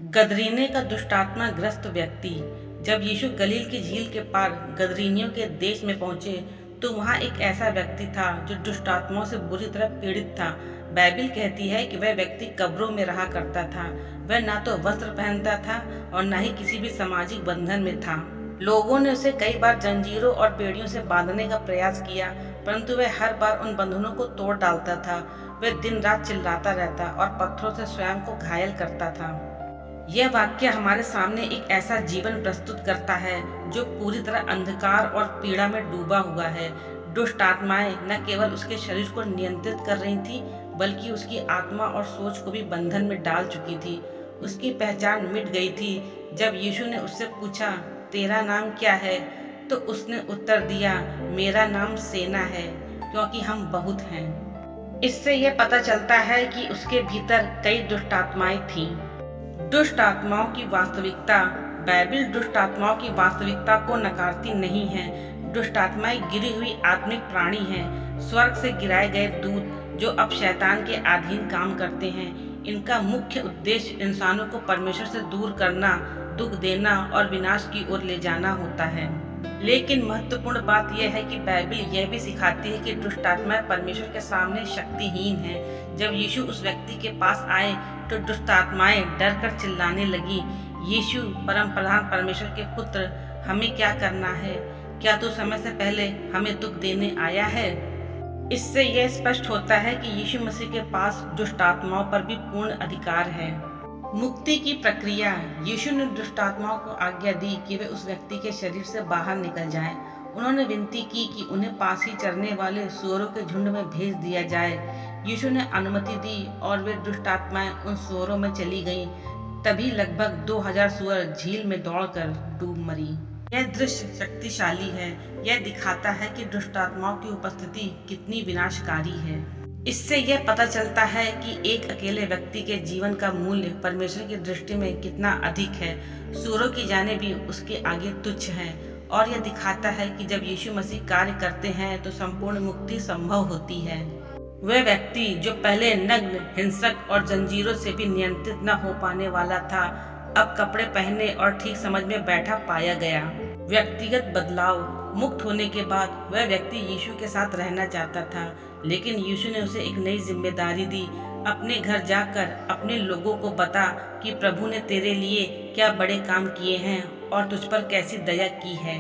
गदरीने का दुष्टात्मा ग्रस्त व्यक्ति। जब यीशु गलील की झील के पार गदरीनियों के देश में पहुंचे तो वहां एक ऐसा व्यक्ति था जो दुष्टात्माओं से बुरी तरह पीड़ित था। बाइबिल कहती है कि वह व्यक्ति कब्रों में रहा करता था। वह ना तो वस्त्र पहनता था और न ही किसी भी सामाजिक बंधन में था। लोगों ने उसे कई बार जंजीरों और बेड़ियों से बांधने का प्रयास किया, परंतु वह हर बार उन बंधनों को तोड़ डालता था। वह दिन रात चिल्लाता रहता और पत्थरों से स्वयं को घायल करता था। यह वाक्य हमारे सामने एक ऐसा जीवन प्रस्तुत करता है जो पूरी तरह अंधकार और पीड़ा में डूबा हुआ है। दुष्ट आत्माएं न केवल उसके शरीर को नियंत्रित कर रही थी, बल्कि उसकी आत्मा और सोच को भी बंधन में डाल चुकी थी। उसकी पहचान मिट गई थी। जब यीशु ने उससे पूछा, तेरा नाम क्या है, तो उसने उत्तर दिया, मेरा नाम सेना है, क्योंकि हम बहुत हैं। इससे यह पता चलता है कि उसके भीतर कई दुष्ट आत्माएं थीं। दुष्ट आत्माओं की वास्तविकता। बाइबिल दुष्ट आत्माओं की वास्तविकता को नकारती नहीं है। दुष्ट आत्माएं गिरी हुई आत्मिक प्राणी हैं, स्वर्ग से गिराए गए दूत जो अब शैतान के अधीन काम करते हैं। इनका मुख्य उद्देश्य इंसानों को परमेश्वर से दूर करना, दुख देना और विनाश की ओर ले जाना होता है। लेकिन महत्वपूर्ण बात यह है कि बाइबिल यह भी सिखाती है कि दुष्ट आत्माएं परमेश्वर के सामने शक्तिहीन हैं। जब यीशु उस व्यक्ति के पास आए तो दुष्ट आत्माएं डर कर चिल्लाने लगी, यीशु परम प्रधान परमेश्वर के पुत्र, हमें क्या करना है? क्या तू समय से पहले हमें दुख देने आया है? इससे यह स्पष्ट होता है कि यीशु मसीह के पास दुष्ट आत्माओं पर भी पूर्ण अधिकार है। मुक्ति की प्रक्रिया। यीशु ने दुष्ट आत्माओं को आज्ञा दी कि वे उस व्यक्ति के शरीर से बाहर निकल जाएं। उन्होंने विनती की कि उन्हें पास ही चरने वाले सूअरों के झुंड में भेज दिया जाए। यीशु ने अनुमति दी और वे दुष्ट आत्माएं उन सूअरों में चली गईं। तभी लगभग 2000 सूअर झील में दौड़कर डूब मरी। यह दृश्य शक्तिशाली है। यह दिखाता है कि दुष्ट आत्माओं की उपस्थिति कितनी विनाशकारी है। इससे यह पता चलता है कि एक अकेले व्यक्ति के जीवन का मूल्य परमेश्वर की दृष्टि में कितना अधिक है। सूअरों की जानें भी उसके आगे तुच्छ हैं। और यह दिखाता है कि जब यीशु मसीह कार्य करते हैं तो संपूर्ण मुक्ति संभव होती है। वह व्यक्ति जो पहले नग्न, हिंसक और जंजीरों से भी नियंत्रित न हो पाने वाला था, अब कपड़े पहनने और ठीक समझ में बैठा पाया गया। व्यक्तिगत बदलाव। मुक्त होने के बाद वह व्यक्ति यीशु के साथ रहना चाहता था, लेकिन यीशु ने उसे एक नई जिम्मेदारी दी। अपने घर जाकर अपने लोगों को बता कि प्रभु ने तेरे लिए क्या बड़े काम किए हैं और तुझ पर कैसी दया की है।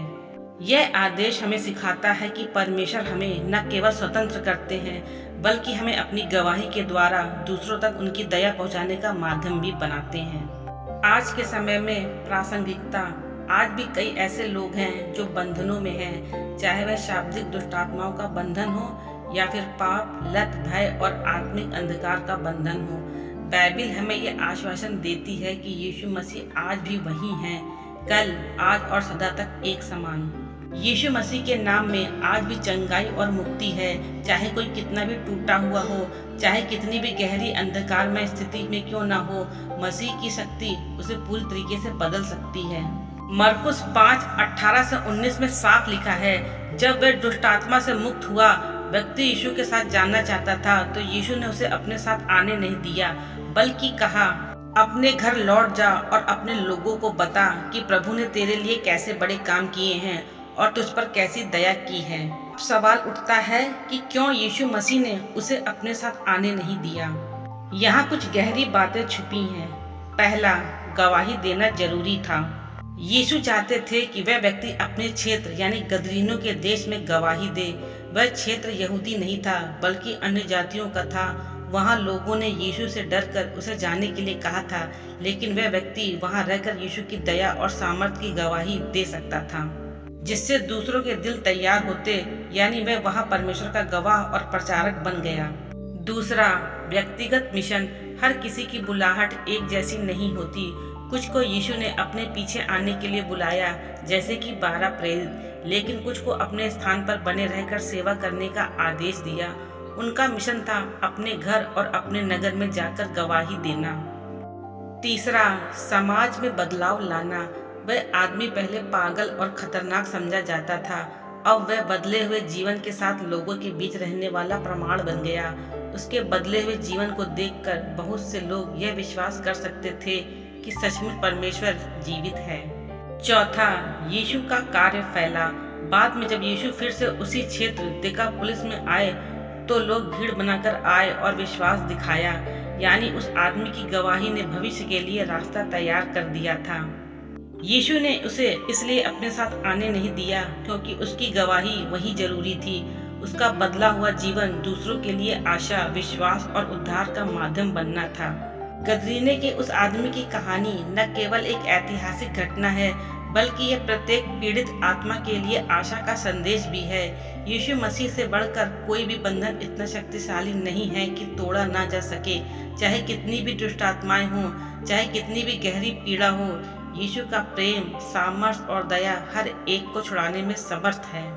यह आदेश हमें सिखाता है कि परमेश्वर हमें न केवल स्वतंत्र करते हैं, बल्कि हमें अपनी गवाही के द्वारा दूसरों तक उनकी दया पहुंचाने का माध्यम भी बनाते हैं। आज के समय में प्रासंगिकता। आज भी कई ऐसे लोग हैं जो बंधनों में हैं, चाहे वह शाब्दिक दुष्ट आत्माओं का बंधन हो या फिर पाप, लत, भय और आत्मिक अंधकार का बंधन हो। बाइबिल हमें यह आश्वासन देती है कि यीशु मसीह आज भी वही हैं, कल, आज और सदा तक एक समान। यीशु मसीह के नाम में आज भी चंगाई और मुक्ति है। चाहे कोई कितना भी टूटा हुआ हो, चाहे कितनी भी गहरी अंधकारमय स्थिति में क्यों ना हो, मसीह की शक्ति उसे पूरी तरीके से बदल सकती है। मरकुस 5:18 से 19 में साफ लिखा है, जब वह दुष्ट आत्मा से मुक्त हुआ, व्यक्ति यीशु के साथ जानना चाहता था तो यीशु ने उसे अपने साथ आने नहीं दिया, बल्कि कहा, अपने घर लौट जा और अपने लोगों को बता कि प्रभु ने तेरे लिए कैसे बड़े काम किए हैं और तुझ पर कैसी दया की है। सवाल उठता है कि क्यों यीशु मसीह ने उसे अपने साथ आने नहीं दिया। यहाँ कुछ गहरी बातें छुपी हैं। पहला, गवाही देना जरूरी था। यीशु चाहते थे कि वह व्यक्ति अपने क्षेत्र यानी गदरीनों के देश में गवाही दे। वह क्षेत्र यहूदी नहीं था, बल्कि अन्य जातियों का था। वहाँ लोगों ने यीशु से डरकर उसे जाने के लिए कहा था, लेकिन वह व्यक्ति वहाँ रहकर यीशु की दया और सामर्थ्य की गवाही दे सकता था, जिससे दूसरों के दिल तैयार होते, यानी वह वहाँ परमेश्वर का गवाह और प्रचारक बन गया। दूसरा, व्यक्तिगत मिशन। हर किसी की बुलाहट एक जैसी नहीं होती। कुछ को यीशु ने अपने पीछे आने के लिए बुलाया, जैसे कि 12 प्रेरित, लेकिन कुछ को अपने स्थान पर बने रहकर सेवा करने का आदेश दिया। उनका मिशन था अपने घर और अपने नगर में जाकर गवाही देना। तीसरा, समाज में बदलाव लाना। वह आदमी पहले पागल और खतरनाक समझा जाता था, अब वह बदले हुए जीवन के साथ लोगों के बीच रहने वाला प्रमाण बन गया। उसके बदले हुए जीवन को देखकर बहुत से लोग यह विश्वास कर सकते थे कि सचमुच परमेश्वर जीवित है। चौथा, यीशु का कार्य फैला। बाद में जब यीशु फिर से उसी क्षेत्र दिकापुलिस में आए तो लोग भीड़ बनाकर आए और विश्वास दिखाया, यानी उस आदमी की गवाही ने भविष्य के लिए रास्ता तैयार कर दिया था। यीशु ने उसे इसलिए अपने साथ आने नहीं दिया क्योंकि उसकी गवाही वही जरूरी थी। उसका बदला हुआ जीवन दूसरों के लिए आशा, विश्वास और उद्धार का माध्यम बनना था। गदरीने के उस आदमी की कहानी न केवल एक ऐतिहासिक घटना है, बल्कि यह प्रत्येक पीड़ित आत्मा के लिए आशा का संदेश भी है। यीशु मसीह से बढ़कर कोई भी बंधन इतना शक्तिशाली नहीं है कि तोड़ा ना जा सके। चाहे कितनी भी दुष्ट आत्माएं हों, चाहे कितनी भी गहरी पीड़ा हो, यीशु का प्रेम, सामर्थ और दया हर एक को छुड़ाने में समर्थ है।